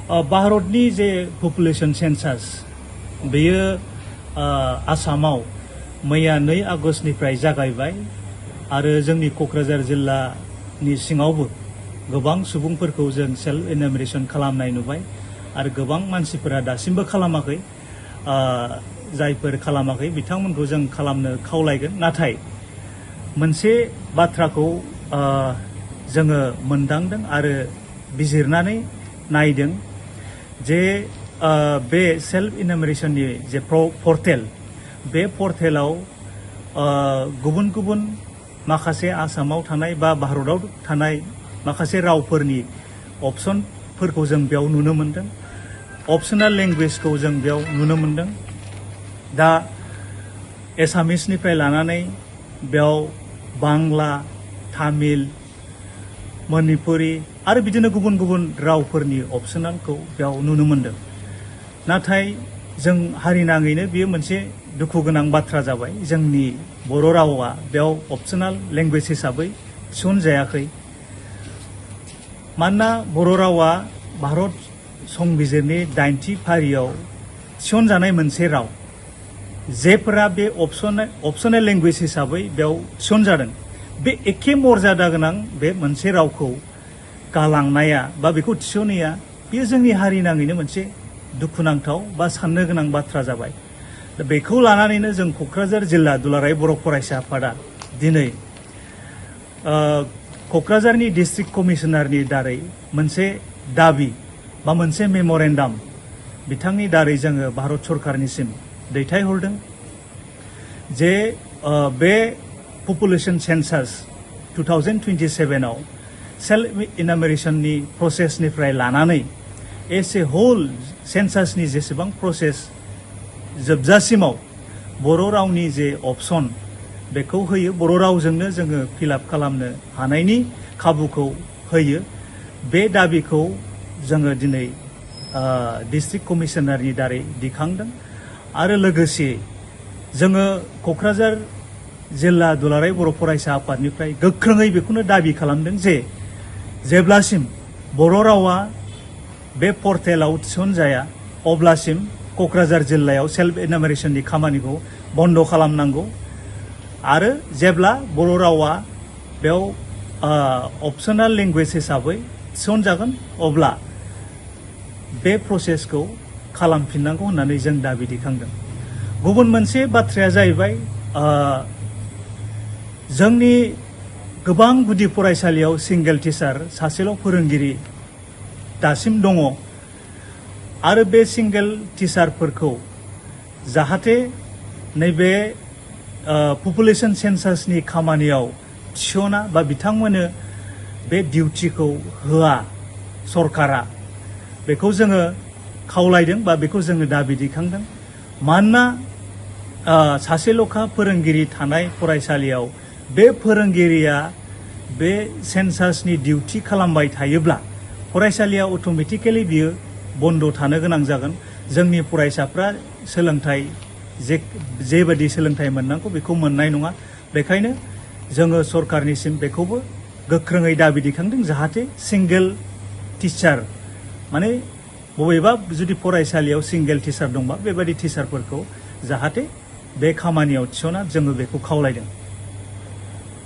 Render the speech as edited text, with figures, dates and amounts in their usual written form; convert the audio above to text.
भारतनि जे पपुलेशन सेन्सास बेयो आसामाव मैया 2 आगस्टनिफ्राय जागायबाय आरो जोंनि क'क्राझार जिल्लानि सिङावबो गोबां सुबुंफोरखौ जों सेल्फ एनुमेरेशन खालामनाय नुबाय आरो गोबां मानसिफोरा दासिमबो खालामाखै जायफोर खालामाखै बिथांमोनखौ जों खालामनो खावलायगोन नाथाय मोनसे बाथ्राखौ जोङो मोनदांदों आरो बिजिरनानै नायदों जे बे सेल्फ एनुमेरेशननि जे पर्टेल बे पर्टेलाव गुबुन गुबुन माखासे आसामाव थानाय बा भारताव थानाय माखासे रावफोरनि अपसनफोरखौ जों बेयाव नुनो मोनदों अपसनेल लेंगुवेजखौ जों बेयाव नुनो मोनदों दा एसामिसनिफ्राय लानानै बेयाव बांला तामिल मणिपुरी आरो बिदिनो गुबुन गुबुन रावफोरनि अपसनेलखौ बेयाव नुनो मोनदों नाथाय जों हारिनाङैनो बेयो मोनसे दुखु गोनां बाथ्रा जाबाय जोंनि बर' रावा बेयाव अपसनेल लेंगुवेज हिसाबै थिसनजायाखै मानोना बर' रावा भारत संबिजिरनि 80 फारियाव थिसनजानाय मोनसे राव जेफोरा बे अपसनेल लेंगुवेज हिसाबै बेयाव थिसनजादों बे एखे मर्यादा गोनां बे मोनसे रावखौ गालांनाया बा बेखौ थिसनैया बेयो जोंनि हारिनाङैनो मोनसे दुखुनांथाव बा साननो गोनां बाथ्रा जाबाय दा बेखौ लानानैनो जों क'क्राझार जिल्ला दुलाराय बर' फरायसा आफादा दिनै क'क्राझारनि डिस्ट्रिक्ट कमिशनारनि दारै मोनसे दाबि बा मोनसे मेम'रेन्डाम बिथांनि दारै जोङो भारत सरकारनिसिम दैथायहरदों जे बे पपुलेशन सेन्सास 2027 आव सेल्फ एनुमेरेशननि प्रसेसनिफ्राय लानानै एस ए होल सेन्सासनि जेसेबां प्रसेस जोबजासिमाव बर' रावनि जे अपसन बेखौ होयो बर' रावजोंनो जोङो फिलआप खालामनो हानायनि खाबुखौ होयो बे दाबिखौ जोङो दिनै डिस्ट्रिक्ट कमिशनारनि दारै दिखांदों आरो लोगोसे जोङो क'क्राझार जिल्ला दुलाराय बर' फरायसा आफादनिफ्राय गोख्रोङै बेखौनो दाबि खालामदों जे जेब्लासिम बर' रावा बे पर्टेलाव थिसनजाया अब्लासिम क'क्राझार जिल्लायाव सेल्फ एनुमेरेशननि खामानिखौ बन्द खालामनांगौ आरो जेब्ला बर' रावा बेयाव अपसनेल लेंगुवेज हिसाबै थिसनजागोन अब्ला बे प्रसेसखौ खालामफिननांगौ होननानै जों दाबि दिखांदों गुबुन मोनसे बाथ्राया जाहैबाय जोंनि गोबां गुदि फरायसालियाव सिंगेल टिचार सासेल' फोरोंगिरि दासिम दङ आरो बे सिंगेल टिचारफोरखौ जाहाथे नैबे पपुलेशन सेन्सासनि खामानियाव थिसना बा बिथांमोननो बे डिउटिखौ होआ सरकारा बेखौ जोङो खावलायदों बा बेखौ जोङो दाबि दिखांदों मानोना सासेल'खा फोरोंगिरि थानाय फरायसालियाव बे फोरोंगिरिया बे सेन्सासनि डिउटि खालामबाय थायोब्ला फरायसालिया अट'मेटिकेलि बियो बन्द थानो गोनां जागोन जोंनि फरायसाफ्रा सोलोंथाइ जेबादि सोलोंथाइ मोननांगौ बेखौ मोननाय नङा बेखायनो जोङो सरकारनिसिम बेखौबो गोख्रोङै दाबि दिखांदों जाहाथे सिंगेल टिचार माने बबेबा जुदि फरायसालियाव सिंगेल टिचार दंबा बेबादि टिचारफोरखौ जाहाथे बे खामानियाव थिसना जोङो बेखौ खावलायदों